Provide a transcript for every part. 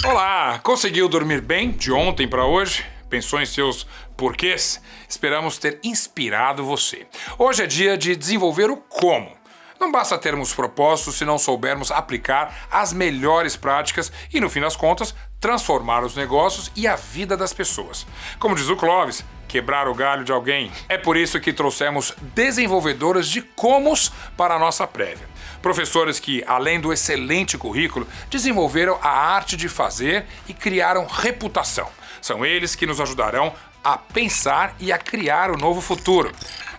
Olá, conseguiu dormir bem de ontem para hoje? Pensou em seus porquês? Esperamos ter inspirado você. Hoje é dia de desenvolver o como. Não basta termos propósitos se não soubermos aplicar as melhores práticas e, no fim das contas, transformar os negócios e a vida das pessoas. Como diz o Clóvis, quebrar o galho de alguém. É por isso que trouxemos desenvolvedores de comos para a nossa prévia. Professores que, além do excelente currículo, desenvolveram a arte de fazer e criaram reputação. São eles que nos ajudarão a pensar e a criar o novo futuro.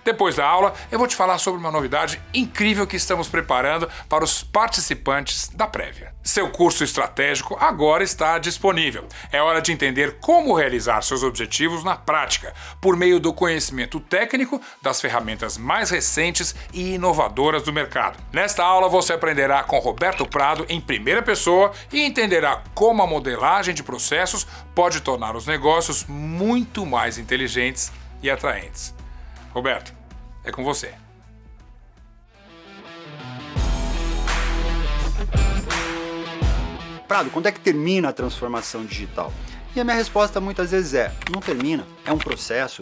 Depois da aula, eu vou te falar sobre uma novidade incrível que estamos preparando para os participantes da prévia. Seu curso estratégico agora está disponível. É hora de entender como realizar seus objetivos na prática, por meio do conhecimento técnico das ferramentas mais recentes e inovadoras do mercado. Nesta aula, você aprenderá com Roberto Prado em primeira pessoa e entenderá como a modelagem de processos pode tornar os negócios muito mais inteligentes e atraentes. Roberto, é com você. Prado, quando é que termina a transformação digital? E a minha resposta muitas vezes é, não termina, é um processo.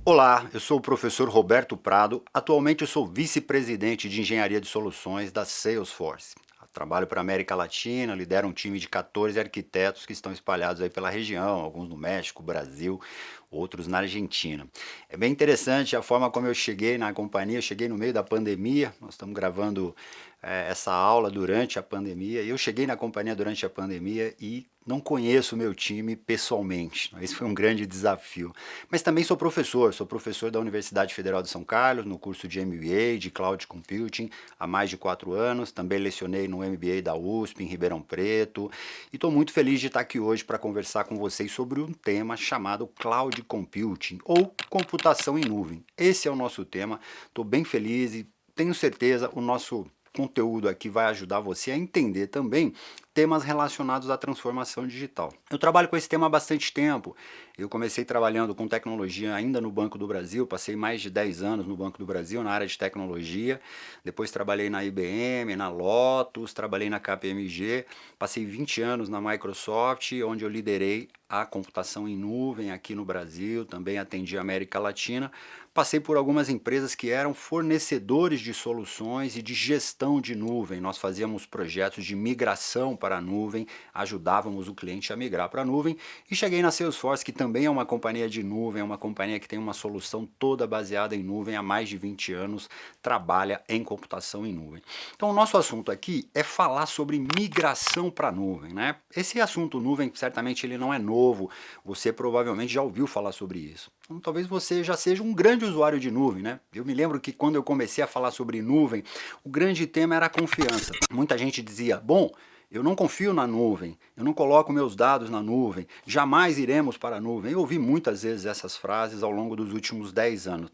Olá, eu sou o professor Roberto Prado, atualmente eu sou vice-presidente de engenharia de soluções da Salesforce. Trabalho para a América Latina, lidero um time de 14 arquitetos que estão espalhados aí pela região, alguns no México, Brasil, outros na Argentina. É bem interessante a forma como eu cheguei na companhia, eu cheguei no meio da pandemia, nós estamos gravando essa aula durante a pandemia, eu cheguei na companhia durante a pandemia e não conheço o meu time pessoalmente, esse foi um grande desafio. Mas também sou professor da Universidade Federal de São Carlos, no curso de MBA, de Cloud Computing, há mais de 4 anos, também lecionei no MBA da USP, em Ribeirão Preto, e estou muito feliz de estar aqui hoje para conversar com vocês sobre um tema chamado Cloud Computing, ou computação em nuvem. Esse é o nosso tema, estou bem feliz e tenho certeza o nosso conteúdo aqui vai ajudar você a entender também temas relacionados à transformação digital. Eu trabalho com esse tema há bastante tempo. Eu comecei trabalhando com tecnologia ainda no Banco do Brasil, passei mais de 10 anos no Banco do Brasil na área de tecnologia, depois trabalhei na IBM, na Lotus, trabalhei na KPMG, passei 20 anos na Microsoft, onde eu liderei a computação em nuvem aqui no Brasil, também atendi a América Latina. Passei por algumas empresas que eram fornecedores de soluções e de gestão de nuvem. Nós fazíamos projetos de migração para a nuvem, ajudávamos o cliente a migrar para a nuvem e cheguei na Salesforce, que também é uma companhia de nuvem, é uma companhia que tem uma solução toda baseada em nuvem, há mais de 20 anos trabalha em computação em nuvem. Então o nosso assunto aqui é falar sobre migração para a nuvem, né? Esse assunto nuvem certamente ele não é novo, você provavelmente já ouviu falar sobre isso. Então, talvez você já seja um grande usuário de nuvem, né? Eu me lembro que quando eu comecei a falar sobre nuvem, o grande tema era a confiança. Muita gente dizia, bom, eu não confio na nuvem, eu não coloco meus dados na nuvem, jamais iremos para a nuvem. Eu ouvi muitas vezes essas frases ao longo dos últimos 10 anos.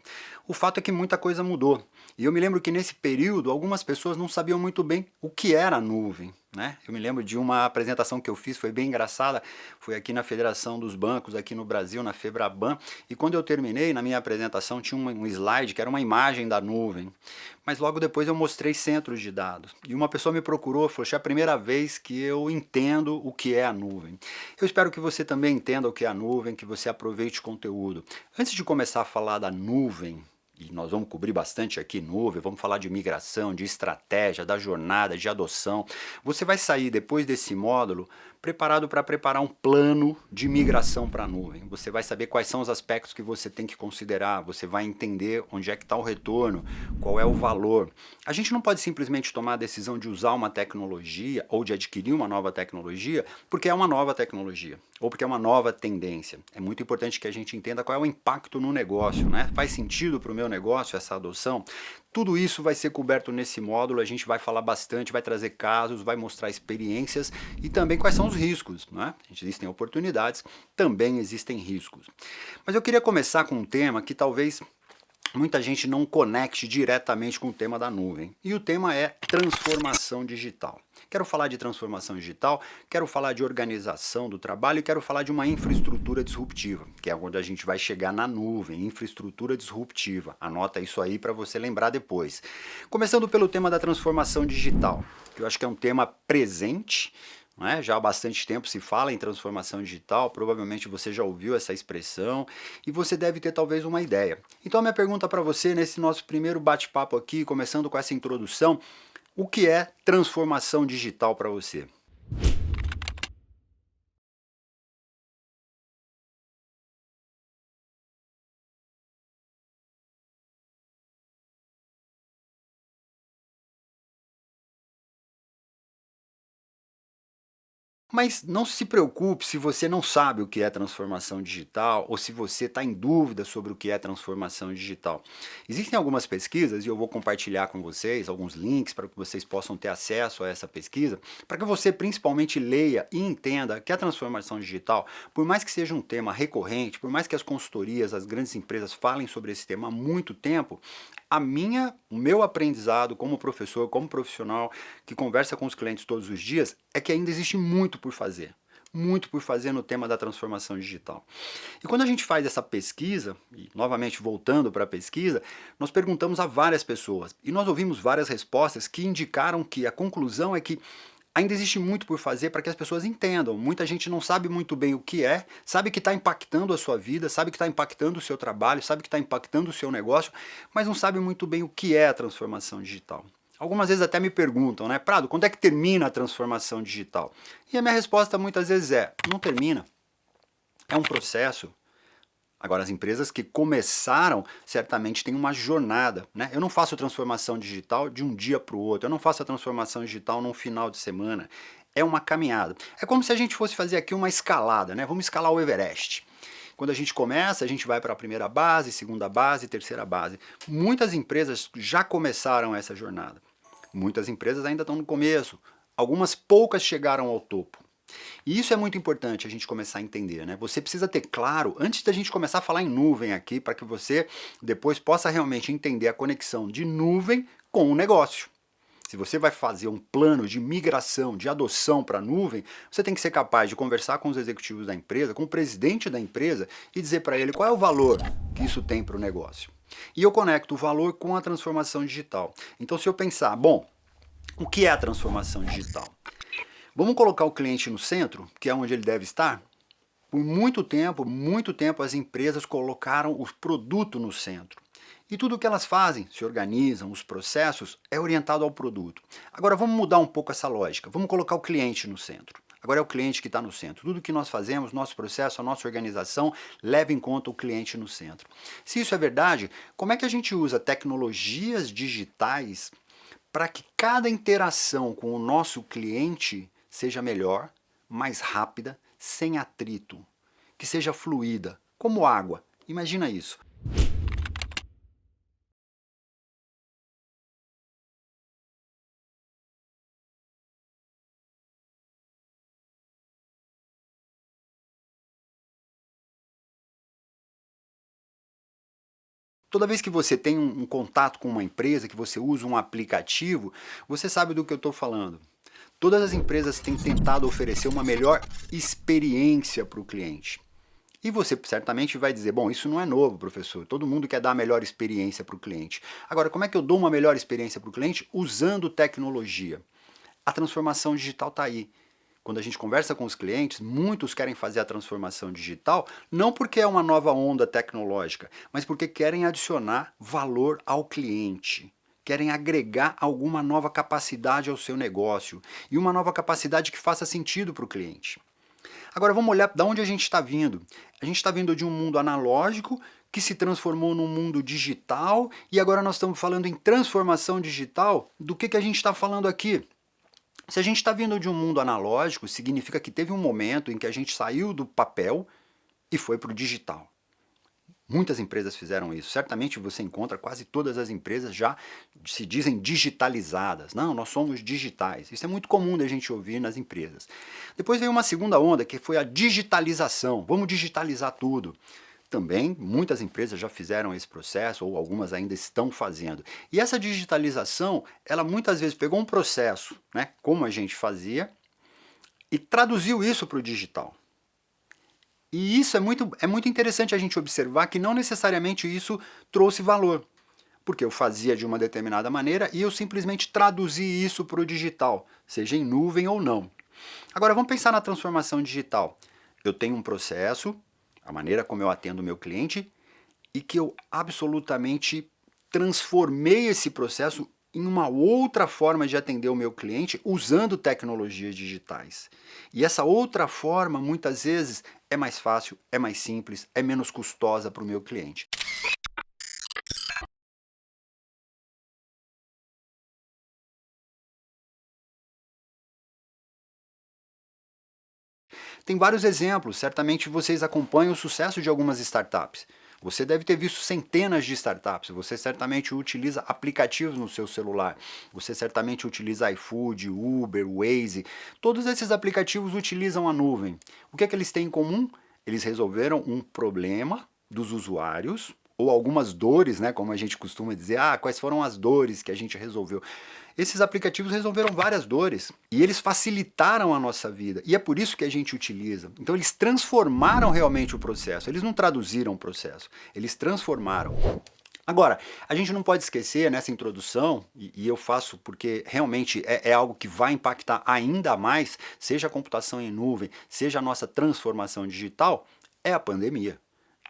O fato é que muita coisa mudou. E eu me lembro que nesse período algumas pessoas não sabiam muito bem o que era a nuvem, né? Eu me lembro de uma apresentação que eu fiz, foi bem engraçada, foi aqui na Federação dos Bancos, aqui no Brasil, na Febraban, e quando eu terminei, na minha apresentação tinha um slide que era uma imagem da nuvem, mas logo depois eu mostrei centros de dados, e uma pessoa me procurou e falou, é a primeira vez que eu entendo o que é a nuvem. Eu espero que você também entenda o que é a nuvem, que você aproveite o conteúdo. Antes de começar a falar da nuvem, e nós vamos cobrir bastante aqui nuvem, vamos falar de migração, de estratégia, da jornada, de adoção. Você vai sair depois desse módulo preparado para preparar um plano de migração para a nuvem. Você vai saber quais são os aspectos que você tem que considerar, você vai entender onde é que está o retorno, qual é o valor. A gente não pode simplesmente tomar a decisão de usar uma tecnologia ou de adquirir uma nova tecnologia porque é uma nova tecnologia ou porque é uma nova tendência. É muito importante que a gente entenda qual é o impacto no negócio, né? Faz sentido para o meu negócio essa adoção? Tudo isso vai ser coberto nesse módulo, a gente vai falar bastante, vai trazer casos, vai mostrar experiências e também quais são os riscos, né? Existem oportunidades, também existem riscos. Mas eu queria começar com um tema que talvez muita gente não conecte diretamente com o tema da nuvem. E o tema é transformação digital. Quero falar de transformação digital, quero falar de organização do trabalho e quero falar de uma infraestrutura disruptiva, que é onde a gente vai chegar na nuvem, infraestrutura disruptiva. Anota isso aí para você lembrar depois. Começando pelo tema da transformação digital, que eu acho que é um tema presente. Não é? Já há bastante tempo se fala em transformação digital, provavelmente você já ouviu essa expressão e você deve ter talvez uma ideia. Então a minha pergunta para você nesse nosso primeiro bate-papo aqui, começando com essa introdução, o que é transformação digital para você? Mas não se preocupe se você não sabe o que é transformação digital ou se você está em dúvida sobre o que é transformação digital. Existem algumas pesquisas e eu vou compartilhar com vocês alguns links para que vocês possam ter acesso a essa pesquisa, para que você principalmente leia e entenda que a transformação digital, por mais que seja um tema recorrente, por mais que as consultorias, as grandes empresas falem sobre esse tema há muito tempo, o meu aprendizado como professor, como profissional que conversa com os clientes todos os dias, é que ainda existe muito por fazer no tema da transformação digital. E quando a gente faz essa pesquisa, e novamente voltando para a pesquisa, nós perguntamos a várias pessoas e nós ouvimos várias respostas que indicaram que a conclusão é que ainda existe muito por fazer para que as pessoas entendam. Muita gente não sabe muito bem o que é, sabe que está impactando a sua vida, sabe que está impactando o seu trabalho, sabe que está impactando o seu negócio, mas não sabe muito bem o que é a transformação digital. Algumas vezes até me perguntam, né, Prado, quando é que termina a transformação digital? E a minha resposta muitas vezes é, não termina. É um processo. Agora, as empresas que começaram, certamente têm uma jornada, né? Eu não faço transformação digital de um dia para o outro, eu não faço a transformação digital num final de semana. É uma caminhada. É como se a gente fosse fazer aqui uma escalada, né? Vamos escalar o Everest. Quando a gente começa, a gente vai para a primeira base, segunda base, terceira base. Muitas empresas já começaram essa jornada. Muitas empresas ainda estão no começo. Algumas poucas chegaram ao topo. E isso é muito importante a gente começar a entender, né? Você precisa ter claro, antes da gente começar a falar em nuvem aqui, para que você depois possa realmente entender a conexão de nuvem com o negócio. Se você vai fazer um plano de migração, de adoção para a nuvem, você tem que ser capaz de conversar com os executivos da empresa, com o presidente da empresa e dizer para ele qual é o valor que isso tem para o negócio. E eu conecto o valor com a transformação digital. Então, se eu pensar, bom, o que é a transformação digital? Vamos colocar o cliente no centro, que é onde ele deve estar? Por muito tempo as empresas colocaram o produto no centro. E tudo o que elas fazem, se organizam, os processos, é orientado ao produto. Agora vamos mudar um pouco essa lógica, vamos colocar o cliente no centro. Agora é o cliente que está no centro. Tudo que nós fazemos, nosso processo, a nossa organização, leva em conta o cliente no centro. Se isso é verdade, como é que a gente usa tecnologias digitais para que cada interação com o nosso cliente seja melhor, mais rápida, sem atrito, que seja fluida, como água. Imagina isso. Toda vez que você tem um contato com uma empresa, que você usa um aplicativo, você sabe do que eu estou falando. Todas as empresas têm tentado oferecer uma melhor experiência para o cliente. E você certamente vai dizer, bom, isso não é novo, professor. Todo mundo quer dar a melhor experiência para o cliente. Agora, como é que eu dou uma melhor experiência para o cliente? Usando tecnologia. A transformação digital está aí. Quando a gente conversa com os clientes, muitos querem fazer a transformação digital, não porque é uma nova onda tecnológica, mas porque querem adicionar valor ao cliente. Querem agregar alguma nova capacidade ao seu negócio e uma nova capacidade que faça sentido para o cliente. Agora vamos olhar de onde a gente está vindo. A gente está vindo de um mundo analógico que se transformou num mundo digital e agora nós estamos falando em transformação digital. Do que a gente está falando aqui? Se a gente está vindo de um mundo analógico, significa que teve um momento em que a gente saiu do papel e foi para o digital. Muitas empresas fizeram isso. Certamente você encontra quase todas as empresas já se dizem digitalizadas. Não, nós somos digitais. Isso é muito comum da gente ouvir nas empresas. Depois veio uma segunda onda, que foi a digitalização. Vamos digitalizar tudo. Também muitas empresas já fizeram esse processo ou algumas ainda estão fazendo. E essa digitalização, ela muitas vezes pegou um processo, né, como a gente fazia, e traduziu isso para o digital. E isso é muito interessante a gente observar que não necessariamente isso trouxe valor. Porque eu fazia de uma determinada maneira e eu simplesmente traduzi isso para o digital, seja em nuvem ou não. Agora vamos pensar na transformação digital. Eu tenho um processo, a maneira como eu atendo o meu cliente, e que eu absolutamente transformei esse processo em uma outra forma de atender o meu cliente usando tecnologias digitais. E essa outra forma, muitas vezes, é mais fácil, é mais simples, é menos custosa para o meu cliente. Tem vários exemplos, certamente vocês acompanham o sucesso de algumas startups. Você deve ter visto centenas de startups, você certamente utiliza aplicativos no seu celular, você certamente utiliza iFood, Uber, Waze, todos esses aplicativos utilizam a nuvem. O que é que eles têm em comum? Eles resolveram um problema dos usuários, ou algumas dores, né, como a gente costuma dizer, quais foram as dores que a gente resolveu. Esses aplicativos resolveram várias dores e eles facilitaram a nossa vida e é por isso que a gente utiliza. Então eles transformaram realmente o processo, eles não traduziram o processo, eles transformaram. Agora, a gente não pode esquecer nessa introdução, e eu faço porque realmente é algo que vai impactar ainda mais, seja a computação em nuvem, seja a nossa transformação digital, é a pandemia.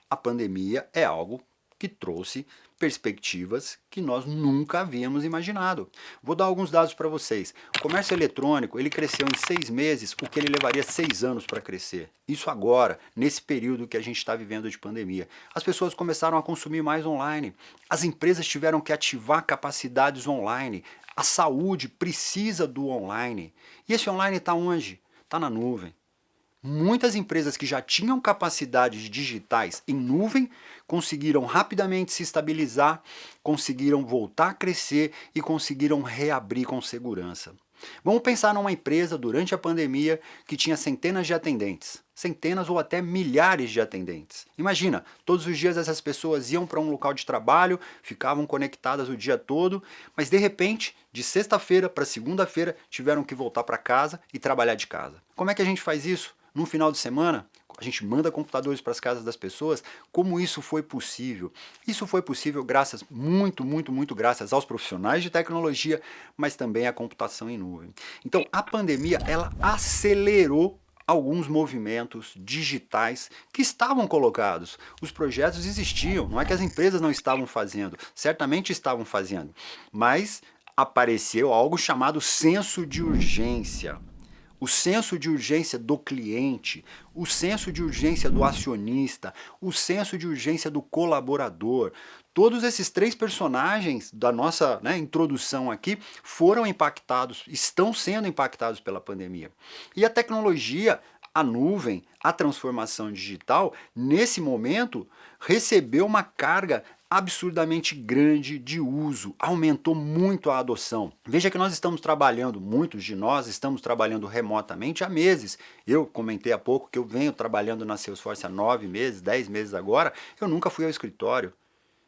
A pandemia é algo que trouxe perspectivas que nós nunca havíamos imaginado. Vou dar alguns dados para vocês. O comércio eletrônico, ele cresceu em 6 meses o que ele levaria 6 anos para crescer. Isso agora, nesse período que a gente está vivendo de pandemia. As pessoas começaram a consumir mais online. As empresas tiveram que ativar capacidades online. A saúde precisa do online. E esse online está onde? Está na nuvem. Muitas empresas que já tinham capacidades digitais em nuvem conseguiram rapidamente se estabilizar, conseguiram voltar a crescer e conseguiram reabrir com segurança. Vamos pensar numa empresa durante a pandemia que tinha centenas de atendentes, centenas ou até milhares de atendentes. Imagina, todos os dias essas pessoas iam para um local de trabalho, ficavam conectadas o dia todo, mas de repente, de sexta-feira para segunda-feira, tiveram que voltar para casa e trabalhar de casa. Como é que a gente faz isso? Num final de semana, a gente manda computadores para as casas das pessoas. Como isso foi possível? Isso foi possível graças, muito graças aos profissionais de tecnologia, mas também à computação em nuvem. Então, a pandemia, ela acelerou alguns movimentos digitais que estavam colocados. Os projetos existiam, não é que as empresas não estavam fazendo, certamente estavam fazendo, mas apareceu algo chamado senso de urgência. O senso de urgência do cliente, o senso de urgência do acionista, o senso de urgência do colaborador. Todos esses 3 personagens da nossa introdução aqui foram impactados, estão sendo impactados pela pandemia. E a tecnologia, a nuvem, a transformação digital, nesse momento, recebeu uma carga absurdamente grande de uso, aumentou muito a adoção. Veja que nós estamos trabalhando, muitos de nós estamos trabalhando remotamente há meses. Eu comentei há pouco que eu venho trabalhando na Salesforce há 9 meses, 10 meses agora, eu nunca fui ao escritório.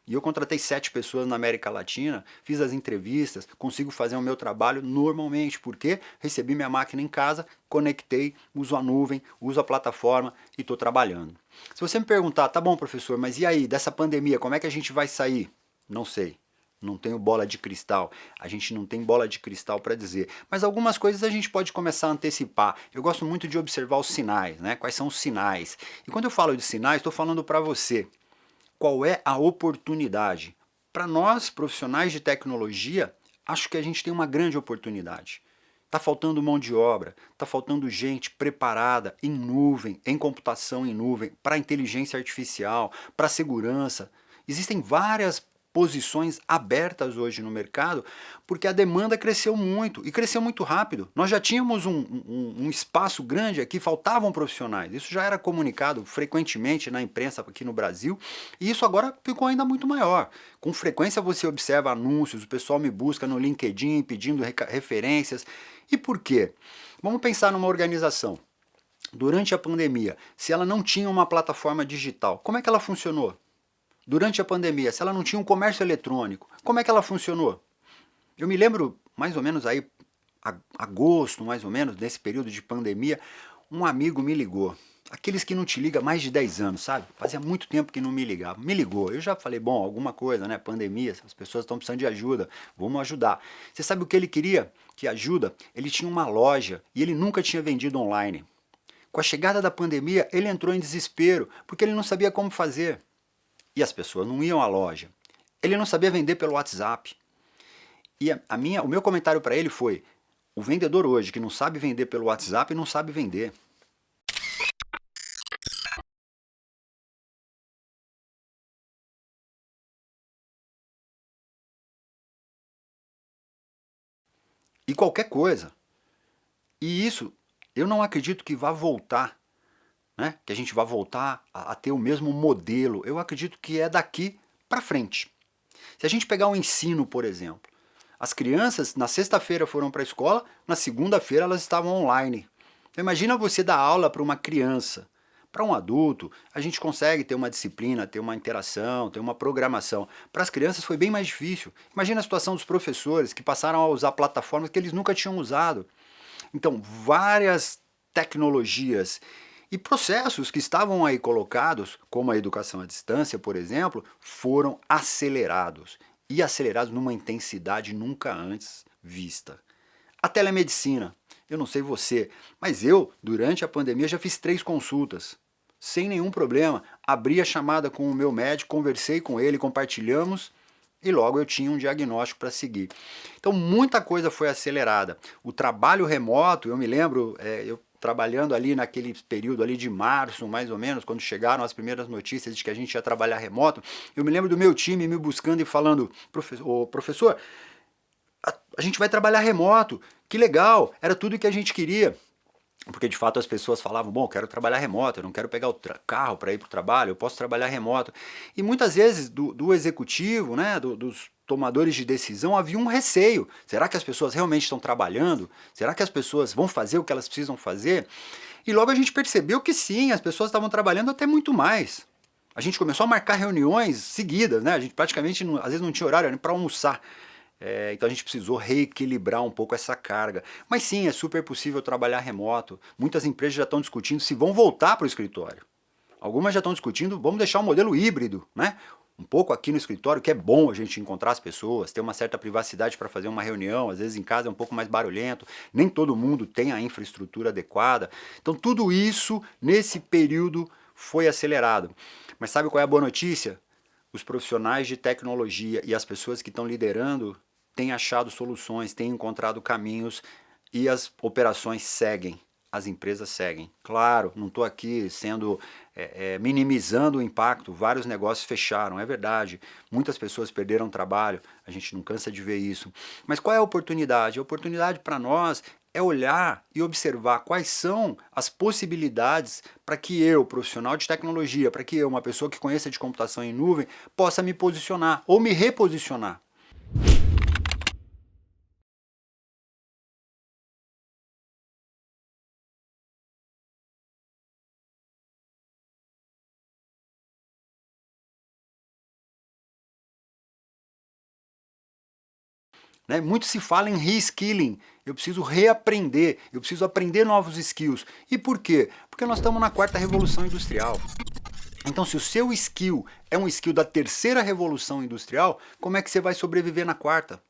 E eu contratei 7 pessoas na América Latina, fiz as entrevistas, consigo fazer o meu trabalho normalmente, porque recebi minha máquina em casa, conectei, uso a nuvem, uso a plataforma e estou trabalhando. Se você me perguntar, tá bom professor, mas e aí, dessa pandemia, como é que a gente vai sair? Não sei. Não tenho bola de cristal, a gente não tem bola de cristal para dizer, mas algumas coisas a gente pode começar a antecipar. Eu gosto muito de observar os sinais, né? Quais são os sinais? E quando eu falo de sinais, estou falando para você. Qual é a oportunidade? Para nós, profissionais de tecnologia, acho que a gente tem uma grande oportunidade. Está faltando mão de obra, está faltando gente preparada em nuvem, em computação em nuvem, para inteligência artificial, para segurança. Existem várias posições abertas hoje no mercado, porque a demanda cresceu muito, e cresceu muito rápido. Nós já tínhamos um espaço grande aqui, faltavam profissionais. Isso já era comunicado frequentemente na imprensa aqui no Brasil, e isso agora ficou ainda muito maior. Com frequência você observa anúncios, o pessoal me busca no LinkedIn pedindo referências. E por quê? Vamos pensar numa organização. Durante a pandemia, se ela não tinha uma plataforma digital, como é que ela funcionou? Durante a pandemia, se ela não tinha um comércio eletrônico, como é que ela funcionou? Eu me lembro, mais ou menos aí, agosto, mais ou menos, nesse período de pandemia, um amigo me ligou. Aqueles que não te ligam há mais de 10 anos, sabe? Fazia muito tempo que não me ligava. Me ligou. Eu já falei, bom, alguma coisa, né? Pandemia, as pessoas estão precisando de ajuda. Vamos ajudar. Você sabe o que ele queria? Que ajuda? Ele tinha uma loja e ele nunca tinha vendido online. Com a chegada da pandemia, ele entrou em desespero, porque ele não sabia como fazer. E as pessoas não iam à loja. Ele não sabia vender pelo WhatsApp. E o meu comentário para ele foi: o vendedor hoje que não sabe vender pelo WhatsApp não sabe vender. E qualquer coisa. E isso, eu não acredito que vá voltar, né? Que a gente vá voltar a ter o mesmo modelo. Eu acredito que é daqui para frente. Se a gente pegar o ensino, por exemplo, as crianças na sexta-feira foram para a escola, na segunda-feira elas estavam online. Então imagina você dar aula para uma criança. Para um adulto, a gente consegue ter uma disciplina, ter uma interação, ter uma programação. Para as crianças foi bem mais difícil. Imagina a situação dos professores que passaram a usar plataformas que eles nunca tinham usado. Então, várias tecnologias e processos que estavam aí colocados, como a educação à distância, por exemplo, foram acelerados. E acelerados numa intensidade nunca antes vista. A telemedicina, eu não sei você, mas eu, durante a pandemia, já fiz 3 consultas. Sem nenhum problema, abri a chamada com o meu médico, conversei com ele, compartilhamos e logo eu tinha um diagnóstico para seguir. Então muita coisa foi acelerada. O trabalho remoto, eu me lembro, eu trabalhando ali naquele período ali de março, mais ou menos, quando chegaram as primeiras notícias de que a gente ia trabalhar remoto, eu me lembro do meu time me buscando e falando: professor, a gente vai trabalhar remoto, que legal, era tudo que a gente queria. Porque de fato as pessoas falavam: bom, eu quero trabalhar remoto, eu não quero pegar o carro para ir para o trabalho, eu posso trabalhar remoto. E muitas vezes do executivo, né, dos tomadores de decisão, havia um receio. Será que as pessoas realmente estão trabalhando? Será que as pessoas vão fazer o que elas precisam fazer? E logo a gente percebeu que sim, as pessoas estavam trabalhando até muito mais. A gente começou a marcar reuniões seguidas, né? A gente praticamente, às vezes, não tinha horário para almoçar. Então a gente precisou reequilibrar um pouco essa carga. Mas sim, é super possível trabalhar remoto. Muitas empresas já estão discutindo se vão voltar para o escritório. Algumas já estão discutindo, vamos deixar um modelo híbrido, né? Um pouco aqui no escritório, que é bom a gente encontrar as pessoas, ter uma certa privacidade para fazer uma reunião, às vezes em casa é um pouco mais barulhento, nem todo mundo tem a infraestrutura adequada. Então tudo isso, nesse período, foi acelerado. Mas sabe qual é a boa notícia? Os profissionais de tecnologia e as pessoas que estão liderando têm achado soluções, têm encontrado caminhos e as operações seguem, as empresas seguem. Claro, não estou aqui minimizando o impacto, vários negócios fecharam, é verdade, muitas pessoas perderam trabalho, a gente não cansa de ver isso. Mas qual é a oportunidade? A oportunidade para nós é olhar e observar quais são as possibilidades para que eu, profissional de tecnologia, para que eu, uma pessoa que conheça de computação em nuvem, possa me posicionar ou me reposicionar. Né? Muito se fala em reskilling, eu preciso reaprender, eu preciso aprender novos skills. E por quê? Porque nós estamos na 4ª revolução industrial. Então se o seu skill é um skill da 3ª revolução industrial, como é que você vai sobreviver na 4ª?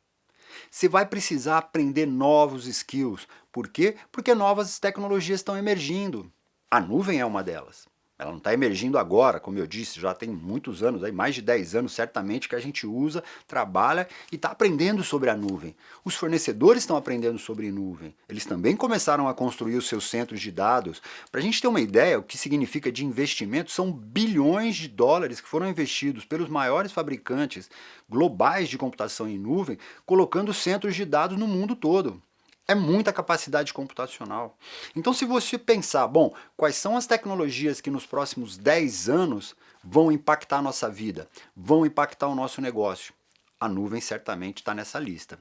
Você vai precisar aprender novos skills. Por quê? Porque novas tecnologias estão emergindo. A nuvem é uma delas. Ela não está emergindo agora, como eu disse, já tem muitos anos, aí, mais de 10 anos certamente que a gente usa, trabalha e está aprendendo sobre a nuvem. Os fornecedores estão aprendendo sobre nuvem. Eles também começaram a construir os seus centros de dados. Para a gente ter uma ideia, o que significa de investimento, são bilhões de dólares que foram investidos pelos maiores fabricantes globais de computação em nuvem, colocando centros de dados no mundo todo. É muita capacidade computacional. Então se você pensar, bom, quais são as tecnologias que nos próximos 10 anos vão impactar a nossa vida, vão impactar o nosso negócio? A nuvem certamente está nessa lista.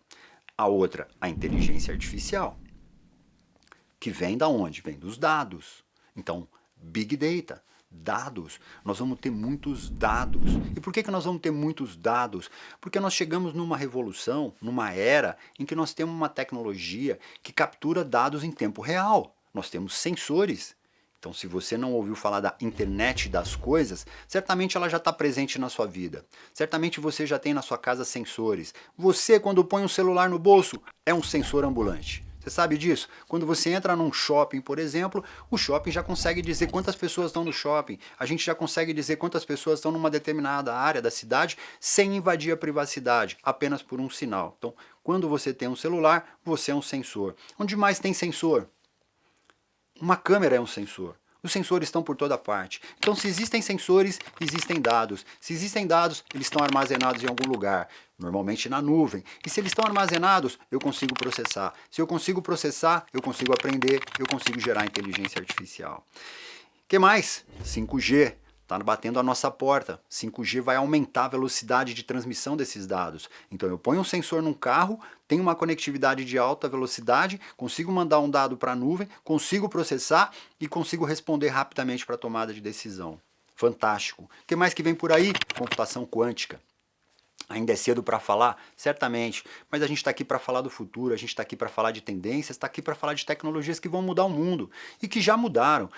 A outra, a inteligência artificial, que vem da onde? Vem dos dados. Então, Big Data, dados, nós vamos ter muitos dados. E por que nós vamos ter muitos dados? Porque nós chegamos numa revolução, numa era em que nós temos uma tecnologia que captura dados em tempo real. Nós temos sensores. Então, se você não ouviu falar da internet das coisas, certamente ela já está presente na sua vida. Certamente você já tem na sua casa sensores. Você, quando põe um celular no bolso, é um sensor ambulante. Você sabe disso? Quando você entra num shopping, por exemplo, o shopping já consegue dizer quantas pessoas estão no shopping. A gente já consegue dizer quantas pessoas estão numa determinada área da cidade sem invadir a privacidade, apenas por um sinal. Então, quando você tem um celular, você é um sensor. Onde mais tem sensor? Uma câmera é um sensor. Os sensores estão por toda parte. Então, se existem sensores, existem dados. Se existem dados, eles estão armazenados em algum lugar, normalmente na nuvem. E se eles estão armazenados, eu consigo processar. Se eu consigo processar, eu consigo aprender, eu consigo gerar inteligência artificial. O que mais? 5G. Está batendo a nossa porta. 5G vai aumentar a velocidade de transmissão desses dados. Então eu ponho um sensor num carro, tenho uma conectividade de alta velocidade, consigo mandar um dado para a nuvem, consigo processar e consigo responder rapidamente para a tomada de decisão. Fantástico. O que mais que vem por aí? Computação quântica. Ainda é cedo para falar? Certamente, mas a gente está aqui para falar do futuro, a gente está aqui para falar de tendências, está aqui para falar de tecnologias que vão mudar o mundo e que já mudaram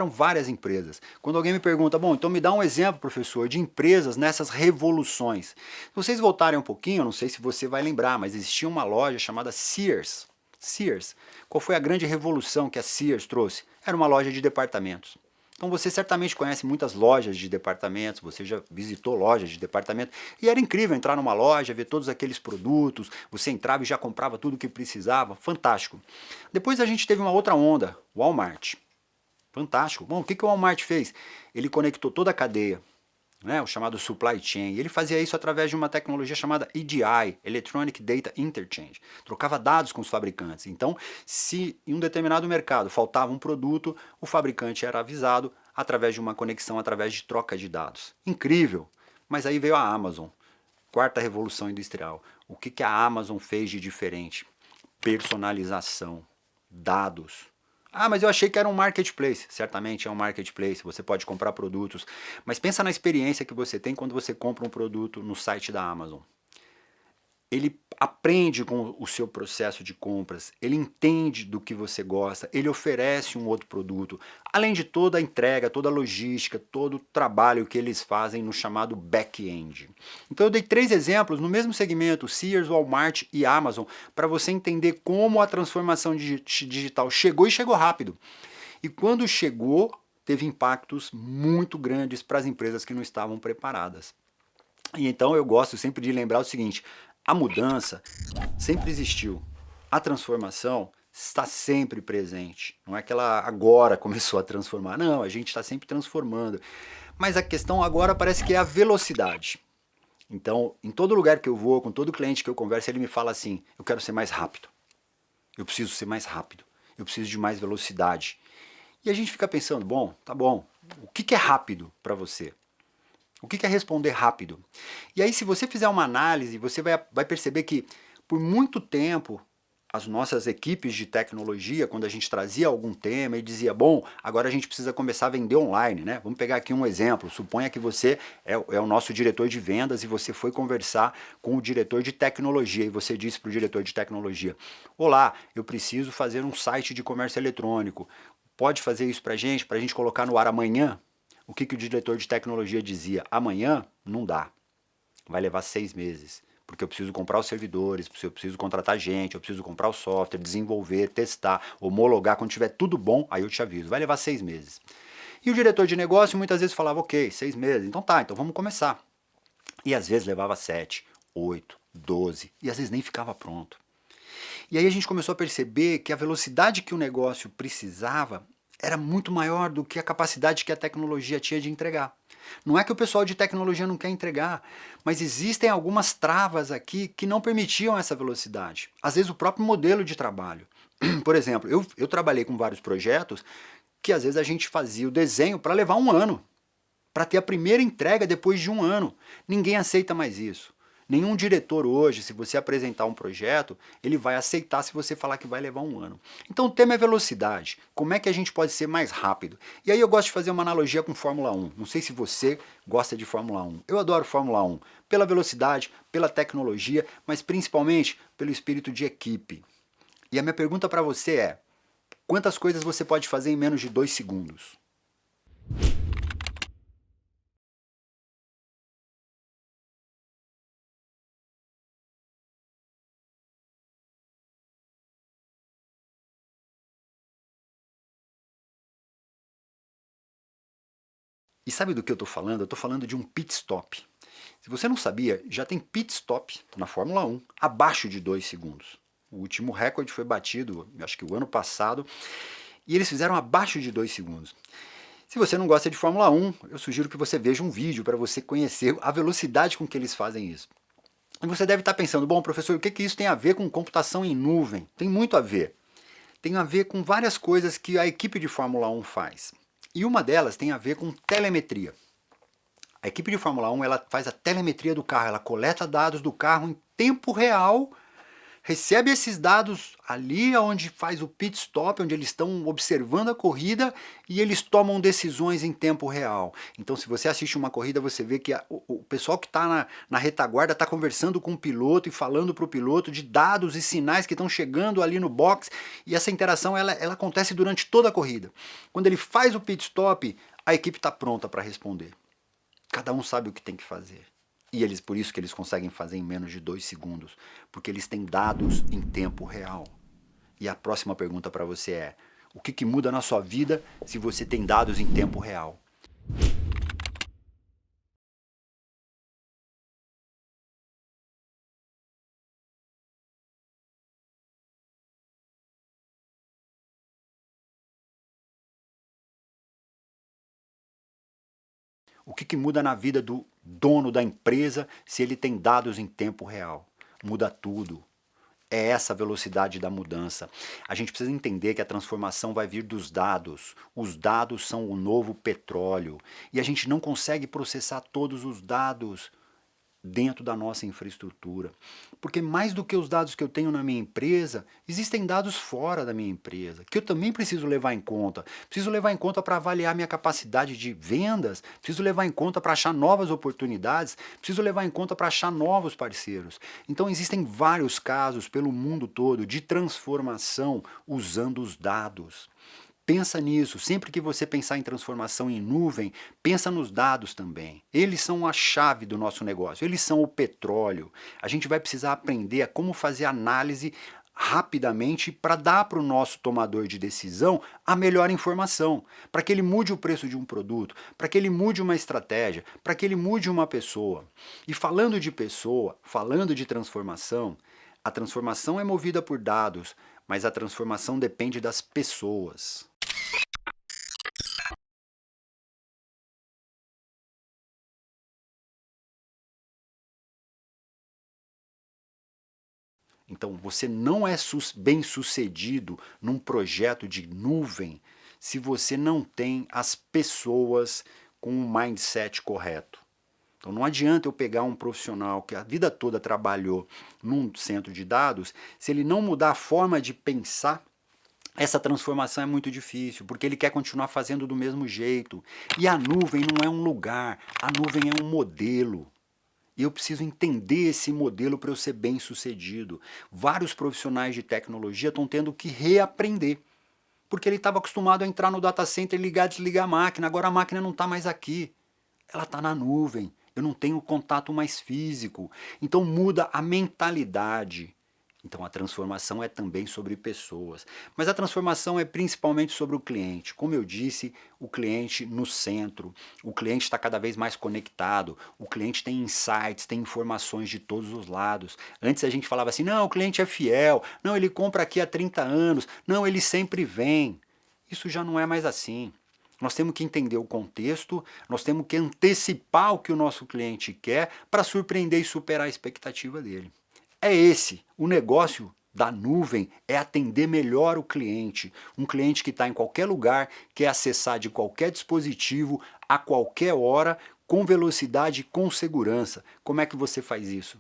várias empresas. Quando alguém me pergunta, bom, então me dá um exemplo, professor, de empresas nessas revoluções. Se vocês voltarem um pouquinho, eu não sei se você vai lembrar, mas existia uma loja chamada Sears. Sears. Qual foi a grande revolução que a Sears trouxe? Era uma loja de departamentos. Então você certamente conhece muitas lojas de departamentos, você já visitou lojas de departamento, e era incrível entrar numa loja, ver todos aqueles produtos, você entrava e já comprava tudo o que precisava, fantástico. Depois a gente teve uma outra onda, Walmart. Fantástico. Bom, o que o Walmart fez? Ele conectou toda a cadeia, né, o chamado supply chain, e ele fazia isso através de uma tecnologia chamada EDI, Electronic Data Interchange. Trocava dados com os fabricantes. Então, se em um determinado mercado faltava um produto, o fabricante era avisado através de uma conexão, através de troca de dados. Incrível! Mas aí veio a Amazon, quarta revolução industrial. O que a Amazon fez de diferente? Personalização, dados. Ah, mas eu achei que era um marketplace. Certamente é um marketplace, você pode comprar produtos. Mas pensa na experiência que você tem quando você compra um produto no site da Amazon. Ele aprende com o seu processo de compras, ele entende do que você gosta, ele oferece um outro produto, além de toda a entrega, toda a logística, todo o trabalho que eles fazem no chamado back-end. Então eu dei 3 exemplos no mesmo segmento, Sears, Walmart e Amazon, para você entender como a transformação digital chegou e chegou rápido. E quando chegou, teve impactos muito grandes para as empresas que não estavam preparadas. E então eu gosto sempre de lembrar o seguinte: a mudança sempre existiu. A transformação está sempre presente. Não é que ela agora começou a transformar. Não, a gente está sempre transformando. Mas a questão agora parece que é a velocidade. Então, em todo lugar que eu vou, com todo cliente que eu converso, ele me fala assim: eu quero ser mais rápido. Eu preciso ser mais rápido. Eu preciso de mais velocidade. E a gente fica pensando, bom, tá bom, o que é rápido para você? O que é responder rápido? E aí, se você fizer uma análise, você vai perceber que, por muito tempo, as nossas equipes de tecnologia, quando a gente trazia algum tema e dizia, bom, agora a gente precisa começar a vender online, né? Vamos pegar aqui um exemplo. Suponha que você é o nosso diretor de vendas e você foi conversar com o diretor de tecnologia e você disse para o diretor de tecnologia, olá, eu preciso fazer um site de comércio eletrônico. Pode fazer isso para a gente colocar no ar amanhã? O que o diretor de tecnologia dizia? Amanhã não dá, vai levar 6 meses, porque eu preciso comprar os servidores, eu preciso contratar gente, eu preciso comprar o software, desenvolver, testar, homologar, quando tiver tudo bom, aí eu te aviso, vai levar 6 meses. E o diretor de negócio muitas vezes falava, ok, 6 meses, então tá, então vamos começar. E às vezes levava 7, 8, 12, e às vezes nem ficava pronto. E aí a gente começou a perceber que a velocidade que o negócio precisava era muito maior do que a capacidade que a tecnologia tinha de entregar. Não é que o pessoal de tecnologia não quer entregar, mas existem algumas travas aqui que não permitiam essa velocidade. Às vezes o próprio modelo de trabalho. Por exemplo, eu trabalhei com vários projetos que às vezes a gente fazia o desenho para levar 1 ano, para ter a primeira entrega depois de 1 ano. Ninguém aceita mais isso. Nenhum diretor hoje, se você apresentar um projeto, ele vai aceitar se você falar que vai levar um ano. Então o tema é velocidade. Como é que a gente pode ser mais rápido? E aí eu gosto de fazer uma analogia com Fórmula 1. Não sei se você gosta de Fórmula 1. Eu adoro Fórmula 1 pela velocidade, pela tecnologia, mas principalmente pelo espírito de equipe. E a minha pergunta para você é: quantas coisas você pode fazer em menos de 2 segundos? E sabe do que eu estou falando? Eu estou falando de um pit stop. Se você não sabia, já tem pit stop na Fórmula 1 abaixo de 2 segundos. O último recorde foi batido, acho que o ano passado, e eles fizeram abaixo de 2 segundos. Se você não gosta de Fórmula 1, eu sugiro que você veja um vídeo para você conhecer a velocidade com que eles fazem isso. E você deve estar pensando, bom, professor, o que isso tem a ver com computação em nuvem? Tem muito a ver. Tem a ver com várias coisas que a equipe de Fórmula 1 faz. E uma delas tem a ver com telemetria. A equipe de Fórmula 1 ela faz a telemetria do carro, ela coleta dados do carro em tempo real, recebe esses dados ali onde faz o pit stop, onde eles estão observando a corrida e eles tomam decisões em tempo real. Então se você assiste uma corrida, você vê que o pessoal que está na retaguarda está conversando com o piloto e falando para o piloto de dados e sinais que estão chegando ali no box, e essa interação ela acontece durante toda a corrida. Quando ele faz o pit stop, a equipe está pronta para responder. Cada um sabe o que tem que fazer. E por isso que eles conseguem fazer em menos de 2 segundos, porque eles têm dados em tempo real. E a próxima pergunta para você é: o que muda na sua vida se você tem dados em tempo real? O que muda na vida do dono da empresa se ele tem dados em tempo real? Muda tudo. É essa a velocidade da mudança. A gente precisa entender que a transformação vai vir dos dados. Os dados são o novo petróleo. E a gente não consegue processar todos os dados dentro da nossa infraestrutura. Porque mais do que os dados que eu tenho na minha empresa, existem dados fora da minha empresa, que eu também preciso levar em conta. Preciso levar em conta para avaliar minha capacidade de vendas, preciso levar em conta para achar novas oportunidades, preciso levar em conta para achar novos parceiros. Então existem vários casos pelo mundo todo de transformação usando os dados. Pensa nisso, sempre que você pensar em transformação em nuvem, pensa nos dados também. Eles são a chave do nosso negócio, eles são o petróleo. A gente vai precisar aprender a como fazer análise rapidamente para dar para o nosso tomador de decisão a melhor informação, para que ele mude o preço de um produto, para que ele mude uma estratégia, para que ele mude uma pessoa. E falando de pessoa, falando de transformação, a transformação é movida por dados, mas a transformação depende das pessoas. Então, você não é bem-sucedido num projeto de nuvem se você não tem as pessoas com o mindset correto. Então, não adianta eu pegar um profissional que a vida toda trabalhou num centro de dados, se ele não mudar a forma de pensar, essa transformação é muito difícil, porque ele quer continuar fazendo do mesmo jeito. E a nuvem não é um lugar, a nuvem é um modelo. E eu preciso entender esse modelo para eu ser bem sucedido. Vários profissionais de tecnologia estão tendo que reaprender. Porque ele estava acostumado a entrar no data center, ligar e desligar a máquina. Agora a máquina não está mais aqui. Ela está na nuvem. Eu não tenho contato mais físico. Então muda a mentalidade. Então a transformação é também sobre pessoas. Mas a transformação é principalmente sobre o cliente. Como eu disse, o cliente no centro. O cliente está cada vez mais conectado. O cliente tem insights, tem informações de todos os lados. Antes a gente falava assim, não, o cliente é fiel. Não, ele compra aqui há 30 anos. Não, ele sempre vem. Isso já não é mais assim. Nós temos que entender o contexto, nós temos que antecipar o que o nosso cliente quer para surpreender e superar a expectativa dele. É esse, o negócio da nuvem é atender melhor o cliente. Um cliente que está em qualquer lugar, quer acessar de qualquer dispositivo, a qualquer hora, com velocidade e com segurança. Como é que você faz isso?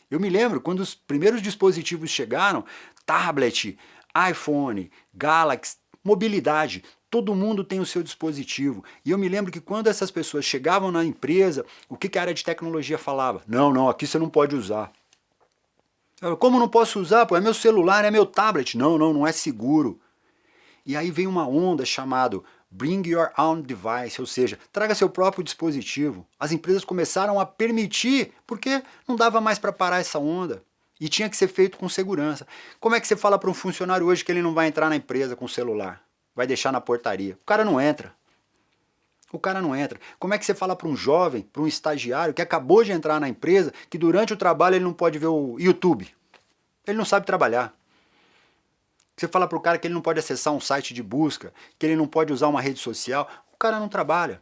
Eu me lembro quando os primeiros dispositivos chegaram, tablet, iPhone, Galaxy, mobilidade, todo mundo tem o seu dispositivo. E eu me lembro que quando essas pessoas chegavam na empresa, o que a área de tecnologia falava? Não, aqui você não pode usar. Como não posso usar? Pô, é meu celular, é meu tablet. Não é seguro. E aí vem uma onda chamada Bring Your Own Device, ou seja, traga seu próprio dispositivo. As empresas começaram a permitir, porque não dava mais para parar essa onda. E tinha que ser feito com segurança. Como é que você fala para um funcionário hoje que ele não vai entrar na empresa com o celular? Vai deixar na portaria. O cara não entra. Como é que você fala para um jovem, para um estagiário que acabou de entrar na empresa, que durante o trabalho ele não pode ver o YouTube? Ele não sabe trabalhar. Você fala para o cara que ele não pode acessar um site de busca, que ele não pode usar uma rede social, o cara não trabalha.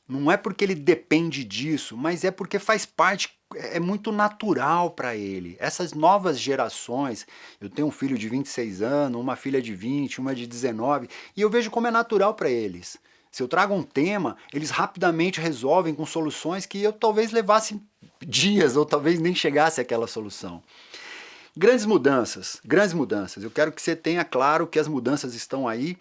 Não é porque ele depende disso, mas é porque faz parte, é muito natural para ele. Essas novas gerações, eu tenho um filho de 26 anos, uma filha de 20, uma de 19, e eu vejo como é natural para eles. Se eu trago um tema, eles rapidamente resolvem com soluções que eu talvez levasse dias ou talvez nem chegasse àquela solução. Grandes mudanças. Eu quero que você tenha claro que as mudanças estão aí,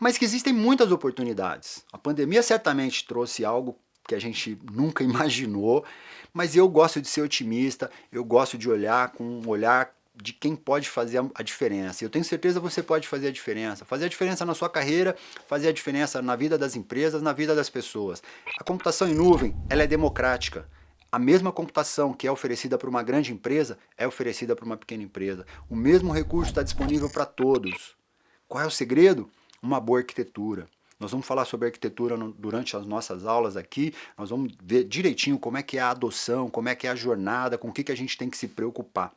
mas que existem muitas oportunidades. A pandemia certamente trouxe algo que a gente nunca imaginou, mas eu gosto de ser otimista, eu gosto de olhar com um olhar de quem pode fazer a diferença. Eu tenho certeza que você pode fazer a diferença na sua carreira, fazer a diferença na vida das empresas, na vida das pessoas. A computação em nuvem, ela é democrática. A mesma computação que é oferecida para uma grande empresa é oferecida para uma pequena empresa. O mesmo recurso está disponível para todos. Qual é o segredo? Uma boa arquitetura. Nós vamos falar sobre arquitetura durante as nossas aulas aqui, nós vamos ver direitinho como é que é a adoção, como é que é a jornada, com o que a gente tem que se preocupar.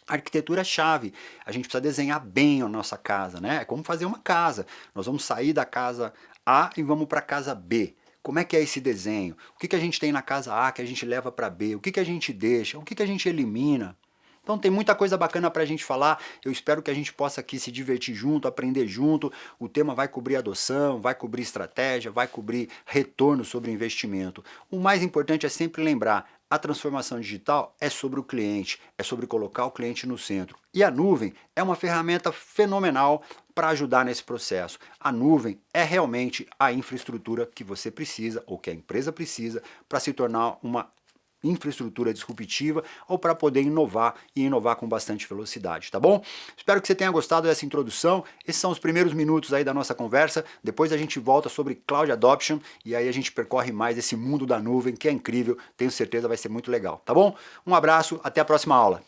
A arquitetura é chave, a gente precisa desenhar bem a nossa casa, né? É como fazer uma casa. Nós vamos sair da casa A e vamos para a casa B. Como é que é esse desenho? O que a gente tem na casa A que a gente leva para B? O que a gente deixa? O que a gente elimina? Então tem muita coisa bacana para a gente falar, eu espero que a gente possa aqui se divertir junto, aprender junto. O tema vai cobrir adoção, vai cobrir estratégia, vai cobrir retorno sobre investimento. O mais importante é sempre lembrar, a transformação digital é sobre o cliente, é sobre colocar o cliente no centro. E a nuvem é uma ferramenta fenomenal para ajudar nesse processo. A nuvem é realmente a infraestrutura que você precisa, ou que a empresa precisa, para se tornar uma infraestrutura disruptiva ou para poder inovar e inovar com bastante velocidade, tá bom? Espero que você tenha gostado dessa introdução. Esses são os primeiros minutos aí da nossa conversa. Depois a gente volta sobre Cloud Adoption e aí a gente percorre mais esse mundo da nuvem que é incrível. Tenho certeza vai ser muito legal, tá bom? Um abraço, até a próxima aula.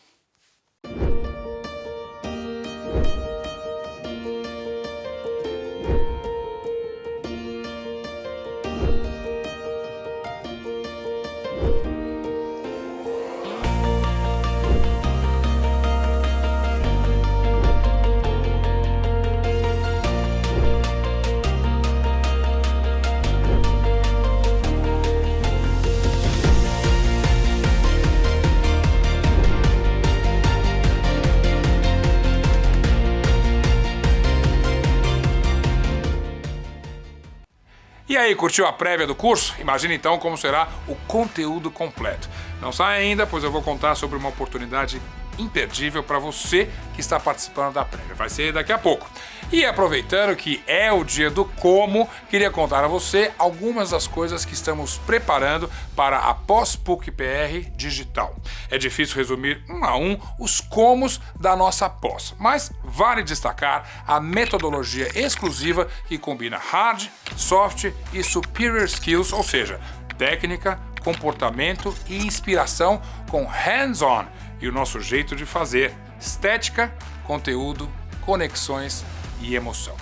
E aí, curtiu a prévia do curso? Imagina então como será o conteúdo completo. Não sai ainda, pois eu vou contar sobre uma oportunidade imperdível para você que está participando da prévia. Vai ser daqui a pouco. E aproveitando que é o dia do como, queria contar a você algumas das coisas que estamos preparando para a pós-PUC-PR digital. É difícil resumir um a um os comos da nossa pós, mas vale destacar a metodologia exclusiva que combina hard, soft e superior skills, ou seja, técnica, comportamento e inspiração com hands-on e o nosso jeito de fazer, estética, conteúdo, conexões e emoção.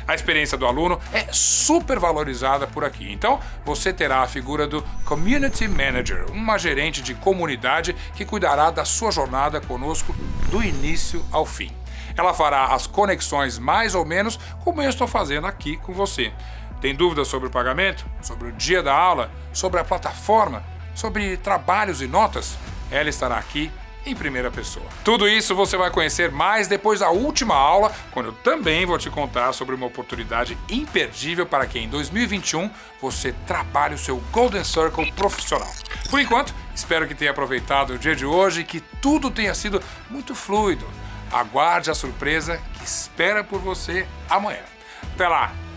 A experiência do aluno é super valorizada por aqui, então você terá a figura do Community Manager, uma gerente de comunidade que cuidará da sua jornada conosco do início ao fim. Ela fará as conexões mais ou menos como eu estou fazendo aqui com você. Tem dúvidas sobre o pagamento? Sobre o dia da aula? Sobre a plataforma? Sobre trabalhos e notas? Ela estará aqui em primeira pessoa. Tudo isso você vai conhecer mais depois da última aula, quando eu também vou te contar sobre uma oportunidade imperdível para que em 2021 você trabalhe o seu Golden Circle profissional. Por enquanto, espero que tenha aproveitado o dia de hoje e que tudo tenha sido muito fluido. Aguarde a surpresa que espera por você amanhã. Até lá!